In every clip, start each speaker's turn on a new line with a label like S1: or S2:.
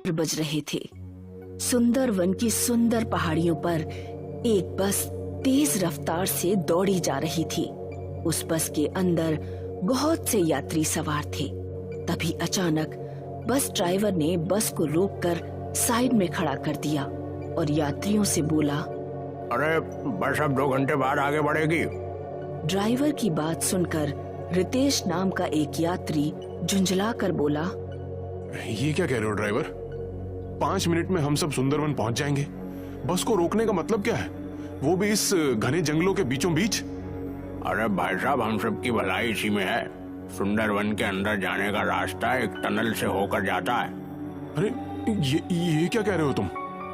S1: बज रहे थे। सुंदरवन की सुंदर पहाड़ियों पर एक बस तेज रफ्तार से दौड़ी जा रही थी। उस बस के अंदर बहुत से यात्री सवार थे। तभी अचानक बस ड्राइवर ने बस को रोककर साइड में खड़ा कर दिया और यात्रियों से बोला,
S2: अरे बस अब 2 घंटे बाद आगे बढ़ेगी।
S1: ड्राइवर की बात सुनकर रितेश नाम का एक यात्री झुंझला कर बोला,
S3: ये क्या कह रहे हो ड्राइवर? 5 मिनट में हम सब सुंदरवन पहुंच जाएंगे। बस को रोकने का मतलब क्या है, वो भी इस घने जंगलों के बीचों बीच?
S2: अरे भाई साहब, हम सब की भलाई इसी में है। सुंदरवन के अंदर जाने का रास्ता एक टनल से होकर जाता है।
S3: अरे ये क्या कह रहे हो तुम?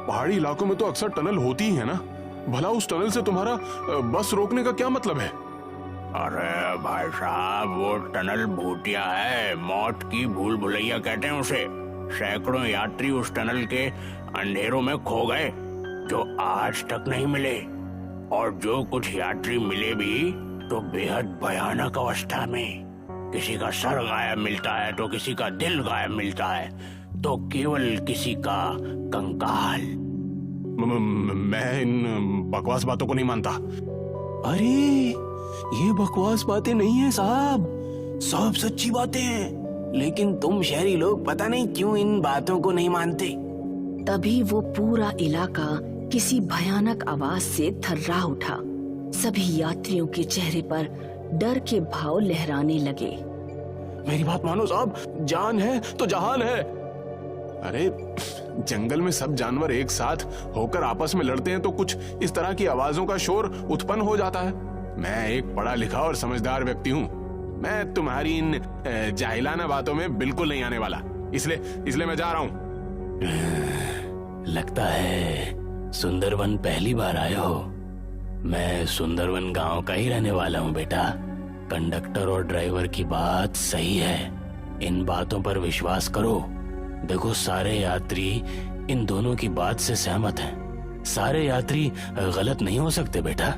S3: पहाड़ी इलाकों में तो अक्सर टनल होती ही है ना। भला उस टनल से तुम्हारा बस रोकने का क्या मतलब है?
S2: अरे भाई साहब, वो टनल भूतिया है, मौत की भूल भुलैया कहते हैं उसे। सैकड़ों यात्री उस टनल के अंधेरों में खो गए जो आज तक नहीं मिले, और जो कुछ यात्री मिले भी तो बेहद भयानक अवस्था में। किसी का सर गायब मिलता है तो किसी का दिल गायब मिलता है तो केवल किसी का कंकाल।
S3: मैं इन बकवास बातों को नहीं मानता।
S4: अरे ये बकवास बातें नहीं है साहब, सब सच्ची बातें हैं। लेकिन तुम शहरी लोग पता नहीं क्यों इन बातों को नहीं मानते।
S1: तभी वो पूरा इलाका किसी भयानक आवाज से थर्रा उठा। सभी यात्रियों के चेहरे पर डर के भाव लहराने लगे।
S4: मेरी बात मानो साहब, जान है तो जहान है।
S3: अरे जंगल में सब जानवर एक साथ होकर आपस में लड़ते हैं तो कुछ इस तरह की आवाजों का शोर उत्पन्न हो जाता है। मैं एक पढ़ा लिखा और समझदार व्यक्ति हूँ। मैं तुम्हारी इन जाहिलाना बातों में बिल्कुल नहीं आने वाला। इसलिए मैं जा रहा हूँ।
S4: लगता है सुंदरवन पहली बार आए हो। मैं सुंदरवन गांव का ही रहने वाला हूँ बेटा। कंडक्टर और ड्राइवर की बात सही है, इन बातों पर विश्वास करो। देखो, सारे यात्री इन दोनों की बात से सहमत हैं। सारे यात्री गलत नहीं हो सकते बेटा।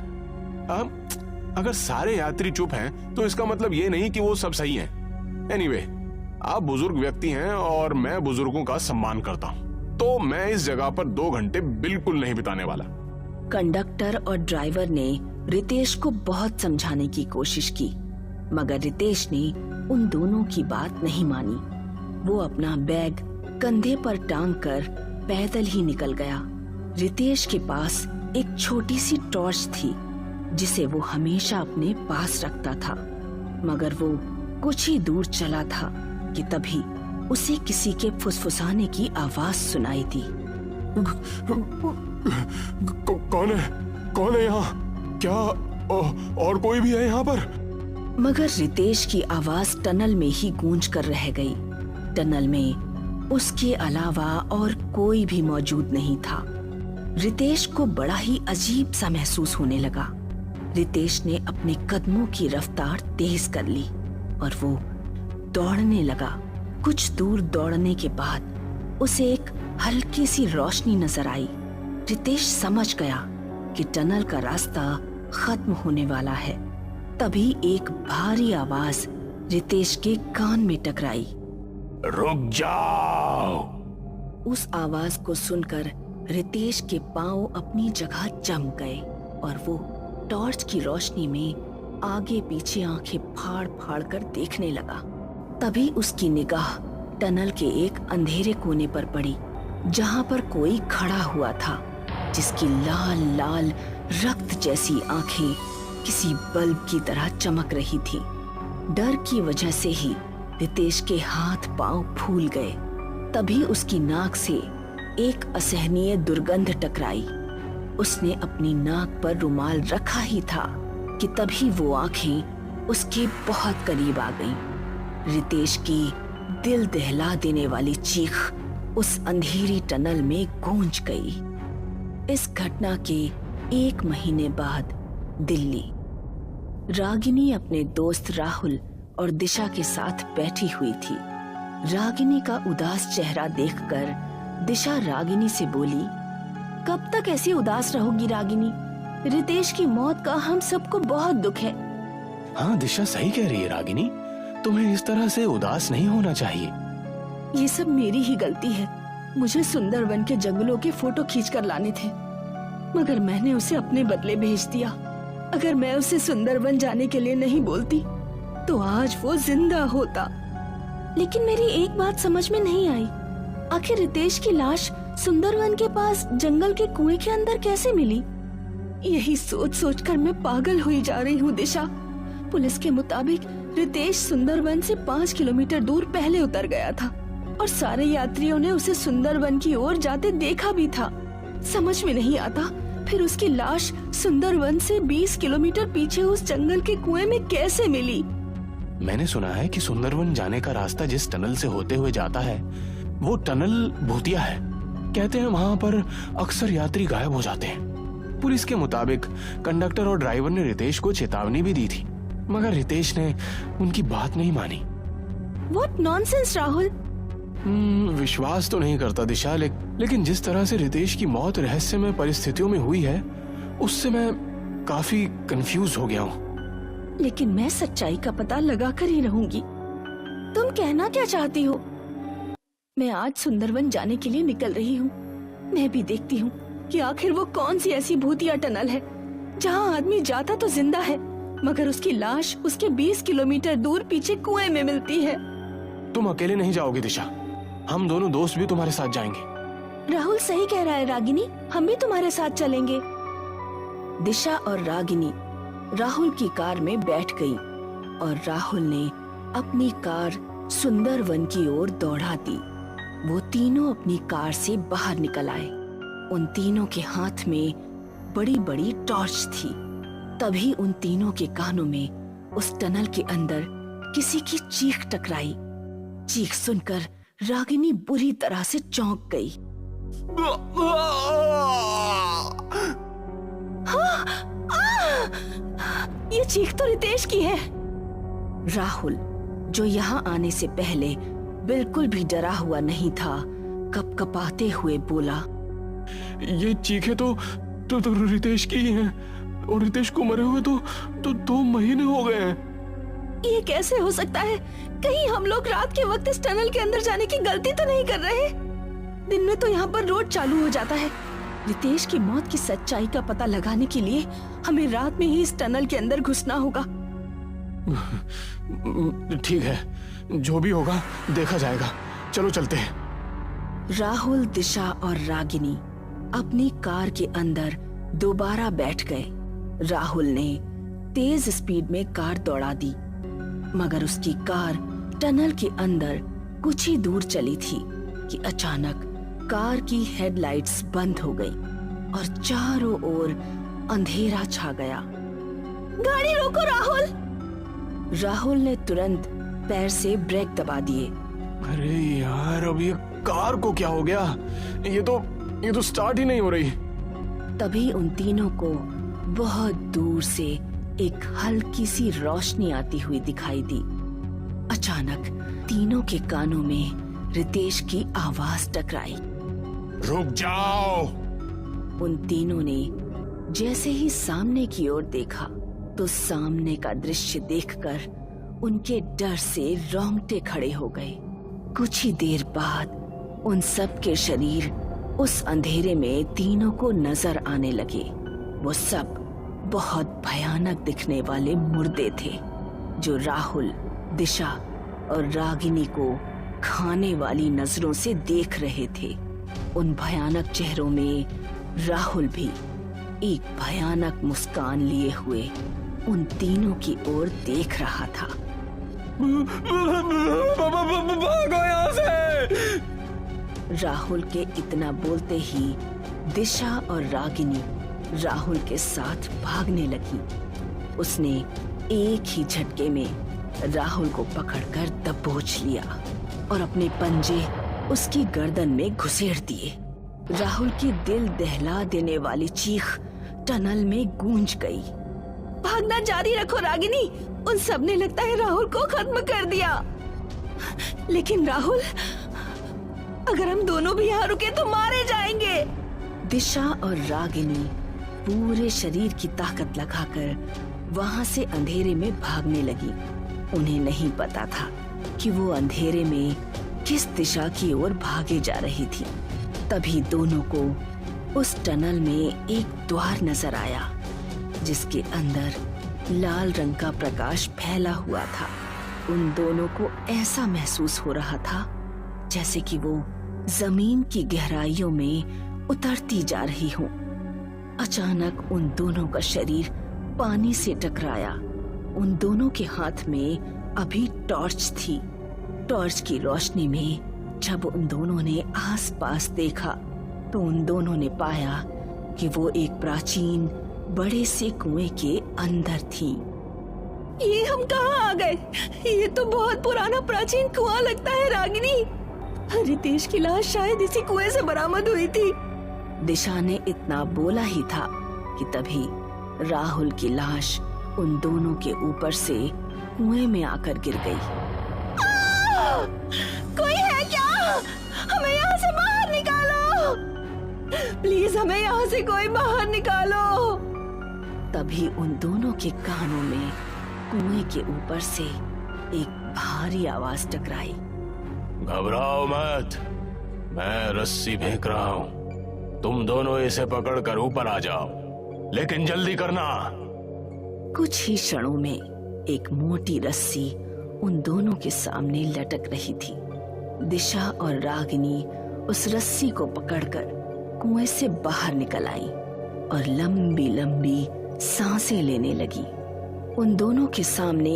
S3: अगर सारे यात्री चुप हैं तो इसका मतलब ये नहीं कि वो सब सही हैं। एनीवे, आप बुजुर्ग व्यक्ति हैं और मैं बुजुर्गों का सम्मान करता हूँ, तो मैं इस जगह पर 2 घंटे बिल्कुल नहीं बिताने वाला।
S1: कंडक्टर और ड्राइवर ने रितेश को बहुत समझाने की कोशिश की, मगर रितेश ने उन दोनों की बात नहीं मानी। वो अपना बैग कंधे पर टांग कर पैदल ही निकल गया। रितेश के पास एक छोटी सी टॉर्च थी जिसे वो हमेशा अपने पास रखता था, मगर वो कुछ ही दूर चला था कि तभी उसे किसी के फुसफुसाने की आवाज सुनाई दी।
S3: कौन है यहाँ? क्या और कोई भी है यहाँ पर?
S1: मगर रितेश की आवाज टनल में ही गूंज कर रह गई। टनल में उसके अलावा और कोई भी मौजूद नहीं था। रितेश को बड़ा ही अजीब सा महसूस होने लगा। रितेश ने अपने कदमों की रफ्तार तेज कर ली और वो दौड़ने लगा। कुछ दूर दौड़ने के बाद उसे एक हल्की सी रोशनी नजर आई। रितेश समझ गया कि टनल का रास्ता खत्म होने वाला है। तभी एक भारी आवाज रितेश के कान में टकराई।
S2: रुक जाओ।
S1: उस आवाज को सुनकर रितेश के पांव अपनी जगह जम गए और वो टॉर्च की रोशनी में आगे पीछे आंखें फाड़ फाड़ कर देखने लगा। तभी उसकी निगाह टनल के एक अंधेरे कोने पर पड़ी, जहां पर कोई खड़ा हुआ था जिसकी लाल लाल रक्त जैसी आंखें किसी बल्ब की तरह चमक रही थी। डर की वजह से ही रितेश के हाथ पांव फूल गए। तभी उसकी नाक से एक असहनीय दुर्गंध टकराई। उसने अपनी नाक पर रुमाल रखा ही था कि तभी वो आंखें उसके बहुत करीब आ गईं। रितेश की दिल दहला देने वाली चीख उस अंधेरी टनल में गूंज गई। इस घटना के 1 महीने बाद दिल्ली। रागिनी अपने दोस्त राहुल और दिशा के साथ बैठी हुई थी। रागिनी का उदास चेहरा देखकर दिशा रागिनी से बोली, कब तक ऐसी उदास रहोगी रागिनी? रितेश की मौत का हम सबको बहुत दुख है।
S4: हाँ, दिशा सही कह रही है रागिनी, तुम्हें इस तरह से उदास नहीं होना चाहिए।
S1: ये सब मेरी ही गलती है। मुझे सुंदरवन के जंगलों के फोटो खींचकर लाने थे, मगर मैंने उसे अपने बदले भेज दिया। अगर मैं उसे सुंदरवन जाने के लिए नहीं बोलती तो आज वो जिंदा होता। लेकिन मेरी एक बात समझ में नहीं आई, आखिर रितेश की लाश सुंदरवन के पास जंगल के कुएं के अंदर कैसे मिली? यही सोच सोचकर मैं पागल हुई जा रही हूँ दिशा। पुलिस के मुताबिक रितेश सुंदरवन से 5 किलोमीटर दूर पहले उतर गया था और सारे यात्रियों ने उसे सुंदरवन की ओर जाते देखा भी था। समझ में नहीं आता फिर उसकी लाश सुंदरवन से 20 किलोमीटर पीछे उस जंगल के कुएं में कैसे मिली।
S3: मैंने सुना है कि सुंदरवन जाने का रास्ता जिस टनल से होते हुए जाता है वो टनल भूतिया है। कहते हैं वहां पर अक्सर यात्री गायब हो जाते हैं। पुलिस के मुताबिक कंडक्टर और ड्राइवर ने रितेश को चेतावनी भी दी थी, मगर रितेश ने उनकी बात नहीं मानी।
S1: What nonsense, Rahul.
S3: विश्वास तो नहीं करता दिशा, लेकिन जिस तरह से रितेश की मौत रहस्यमय परिस्थितियों में हुई है उससे मैं काफी कंफ्यूज हो गया हूँ।
S1: लेकिन मैं सच्चाई का पता लगा कर ही रहूंगी। तुम कहना क्या चाहती हो? मैं आज सुंदरवन जाने के लिए निकल रही हूँ। मैं भी देखती हूँ कि आखिर वो कौन सी ऐसी भूतिया टनल है जहाँ आदमी जाता तो जिंदा है, मगर उसकी लाश उसके 20 किलोमीटर दूर पीछे कुएं में मिलती है।
S3: तुम अकेले नहीं जाओगे दिशा, हम दोनों दोस्त भी तुम्हारे साथ जाएंगे।
S1: राहुल सही कह रहा है रागिनी, हम भी तुम्हारे साथ चलेंगे। दिशा और रागिनी राहुल की कार में बैठ गई और राहुल ने अपनी कार सुंदरवन की ओर दौड़ा दी। वो तीनों अपनी कार से बाहर निकल आए। उन तीनों के हाथ में बड़ी बड़ी टॉर्च थी। तभी उन तीनों के कानों में उस टनल के अंदर किसी की चीख टकराई। चीख सुनकर रागिनी बुरी तरह से चौंक गई। ये चीख तो रितेश की है। राहुल, जो यहाँ आने से पहले बिल्कुल भी डरा हुआ नहीं था, कपकपाते हुए बोला,
S3: ये चीखें तो रितेश की ही हैं और रितेश को मरे हुए तो 2 महीने हो गए हैं।
S1: ये कैसे हो सकता है? कहीं हम लोग रात के वक्त इस टनल के अंदर जाने की गलती तो नहीं कर रहे? दिन में तो यहाँ पर रोड चालू हो जाता है। रितेश की मौत की सच्चाई का पता लगाने के लिए हमें रात में ही इस टनल के अंदर घुसना होगा।
S3: ठीक है, जो भी होगा देखा जाएगा। चलो चलते हैं।
S1: राहुल, दिशा और रागिनी अपनी कार के अंदर दोबारा बैठ गए। राहुल ने तेज स्पीड में कार दौड़ा दी, मगर उसकी कार टनल के अंदर कुछ ही दूर चली थी कि अचानक कार की हेडलाइट्स बंद हो गई और चारों ओर अंधेरा छा गया। गाड़ी रोको राहुल। राहुल ने तुरंत पैर से ब्रेक दबा दिए।
S3: अरे यार, अब ये कार को क्या हो गया? ये तो स्टार्ट ही नहीं हो रही।
S1: तभी उन तीनों को बहुत दूर से एक हल्की सी रोशनी आती हुई दिखाई दी। अचानक तीनों के कानों में रितेश की आवाज टकराई।
S3: रुक जाओ।
S1: उन तीनों ने जैसे ही सामने की ओर देखा तो सामने का दृश्य देखकर उनके डर से रोंगटे खड़े हो गए। कुछ ही देर बाद उन सब के शरीर उस अंधेरे में तीनों को नजर आने लगे। वो सब बहुत भयानक दिखने वाले मुर्दे थे जो राहुल, दिशा और रागिनी को खाने वाली नजरों से देख रहे थे। उन भयानक चेहरों में राहुल भी एक भयानक मुस्कान लिए हुए उन तीनों की ओर देख रहा था।
S3: भागो यहाँ से।
S1: राहुल के इतना बोलते ही दिशा और रागिनी राहुल के साथ भागने लगी। उसने एक ही झटके में राहुल को पकड़कर दबोच लिया और अपने पंजे उसकी गर्दन में घुसेड़ दिए। राहुल की दिल दहला देने वाली चीख टनल में गूंज गई। भागना जारी रखो रागिनी, उन सब ने लगता है राहुल को खत्म कर दिया। लेकिन राहुल, अगर हम दोनों भी यहाँ रुके तो मारे जाएंगे। दिशा और रागिनी पूरे शरीर की ताकत लगाकर वहां से अंधेरे में भागने लगी। उन्हें नहीं पता था कि वो अंधेरे में किस दिशा की ओर भागे जा रही थी। तभी दोनों को उस टनल में एक द्वार नजर आया जिसके अंदर लाल रंग का प्रकाश फैला हुआ था। उन दोनों को ऐसा महसूस हो रहा था जैसे कि वो जमीन की गहराइयों में उतरती जा रही हो। अचानक उन दोनों का शरीर पानी से टकराया। उन दोनों के हाथ में अभी टॉर्च थी। टॉर्च की रोशनी में जब उन दोनों ने आसपास देखा तो उन दोनों ने पाया कि वो एक प्राचीन बड़े से कुएं के अंदर थी। ये हम कहाँ आ गए? ये तो बहुत पुराना प्राचीन कुआं लगता है रागिनी। रितेश की लाश शायद इसी कुएं से बरामद हुई थी। दिशा ने इतना बोला ही था कि तभी राहुल की लाश उन दोनों के ऊपर से कुएं में आकर गिर गई। कोई है क्या? हमें यहाँ से बाहर निकालो, प्लीज हमें यहाँ से कोई बाहर निकालो। तभी उन दोनों के कानों में कुएं के ऊपर से एक भारी आवाज टकराई।
S4: घबराओ मत, मैं रस्सी फेंक रहा हूँ, तुम दोनों इसे पकड़कर ऊपर आ जाओ, लेकिन जल्दी करना।
S1: कुछ ही क्षणों में एक मोटी रस्सी उन दोनों के सामने लटक रही थी। दिशा और रागिनी उस रस्सी को पकड़कर कुएं से बाहर निकल आई और लंबी लंबी सांसें लेने लगी। उन दोनों के सामने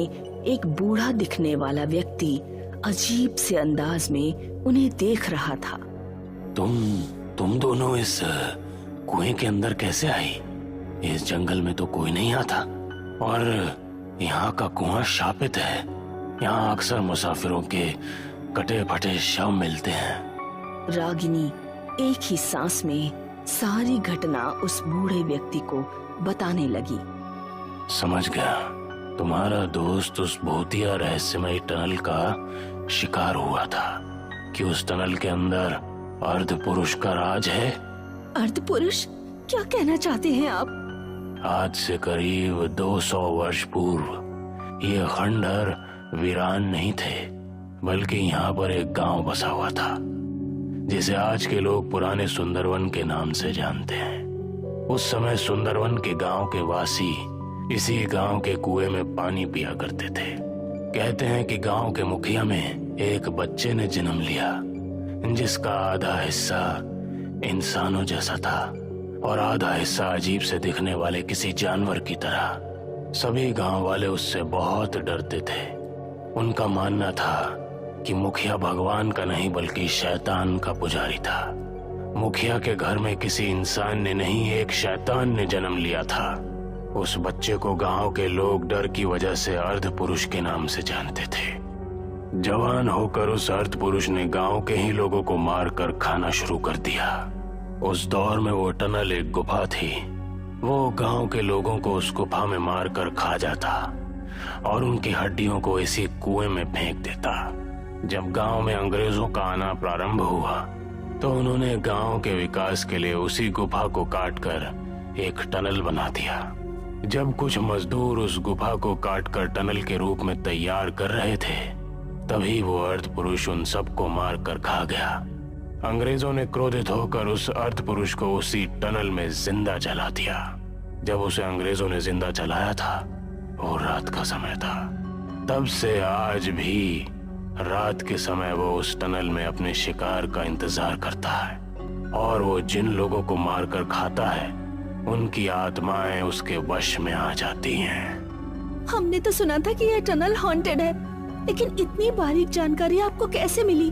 S1: एक बूढ़ा दिखने वाला व्यक्ति अजीब से अंदाज में उन्हें देख रहा था।
S4: तुम दोनों इस कुएं के अंदर कैसे आई? इस जंगल में तो कोई नहीं आता और यहाँ का कुआं शापित है। यहाँ अक्सर मुसाफिरों के कटे फटे शव मिलते हैं।
S1: रागिनी एक ही सांस में सारी घटना उस बूढ़े व्यक्ति को बताने लगी।
S4: समझ गया, तुम्हारा दोस्त उस भूतिया रहस्यमय टनल का शिकार हुआ था कि उस टनल के अंदर अर्ध पुरुष का राज है।
S1: अर्ध पुरुष? क्या कहना चाहते हैं आप?
S4: आज से करीब 200 वर्ष पूर्व ये खंडहर वीरान नहीं थे, बल्कि यहाँ पर एक गांव बसा हुआ था जिसे आज के लोग पुराने सुंदरवन के नाम से जानते हैं। उस समय सुंदरवन के गांव के वासी इसी गांव के कुएं में पानी पिया करते थे। कहते हैं कि गांव के मुखिया में एक बच्चे ने जन्म लिया जिसका आधा हिस्सा इंसानों जैसा था और आधा हिस्सा अजीब से दिखने वाले किसी जानवर की तरह। सभी गांव वाले उससे बहुत डरते थे। उनका मानना था कि मुखिया भगवान का नहीं बल्कि शैतान का पुजारी था। मुखिया के घर में किसी इंसान ने नहीं, एक शैतान ने जन्म लिया था। उस बच्चे को गांव के लोग डर की वजह से अर्ध पुरुष के नाम से जानते थे। जवान होकर उस अर्ध पुरुष ने गांव के ही लोगों को मारकर खाना शुरू कर दिया। उस दौर में वो टनल एक गुफा थी। वो गांव के लोगों को उस गुफा में मारकर खा जाता और उनकी हड्डियों को इसी कुएं में फेंक देता। जब गांव में अंग्रेजों का आना प्रारंभ हुआ तो उन्होंने गांव के विकास के लिए उसी गुफा को काटकर एक टनल बना दिया। जब कुछ मजदूर उस गुफा को काटकर टनल के रूप में तैयार कर रहे थे, तभी वो अर्ध पुरुष उन सबको मार कर खा गया। अंग्रेजों ने क्रोधित होकर उस अर्ध पुरुष को उसी टनल में जिंदा जला दिया। जब उसे अंग्रेजों ने जिंदा जलाया था वो रात का समय था। तब से आज भी रात के समय वो उस टनल में अपने शिकार का इंतजार करता है और वो जिन लोगों को मारकर खाता है उनकी आत्माएं उसके वश में आ जाती हैं।
S1: हमने तो सुना था कि यह टनल हॉन्टेड है, लेकिन इतनी बारीक जानकारी आपको कैसे मिली?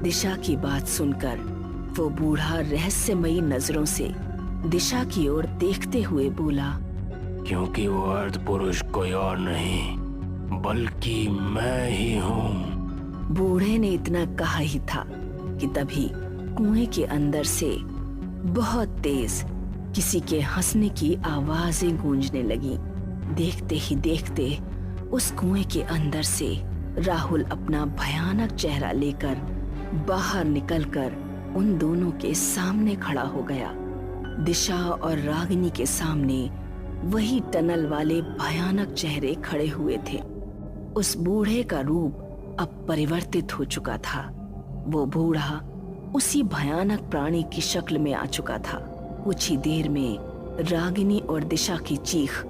S1: दिशा की बात सुनकर वो बूढ़ा रहस्यमयी नजरों से दिशा की ओर देखते हुए बोला,
S4: क्योंकि वो अर्ध पुरुष कोई और नहीं बल्कि मैं ही हूँ।
S1: बूढ़े ने इतना कहा ही था कि तभी कुएं के अंदर से बहुत तेज किसी के हंसने की आवाजें गूंजने लगी। देखते ही देखते उस कुएं के अंदर से राहुल अपना भयानक चेहरा लेकर बाहर निकलकर उन दोनों के सामने खड़ा हो गया। दिशा और रागिनी के सामने वही टनल वाले भयानक चेहरे खड़े हुए थे। उस बूढ़े का रूप अब परिवर्तित हो चुका था। वो बूढ़ा उसी भयानक प्राणी की शक्ल में आ चुका था। कुछ ही देर में रागिनी और दिशा की चीख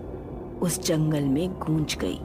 S1: उस जंगल में गूंज गई।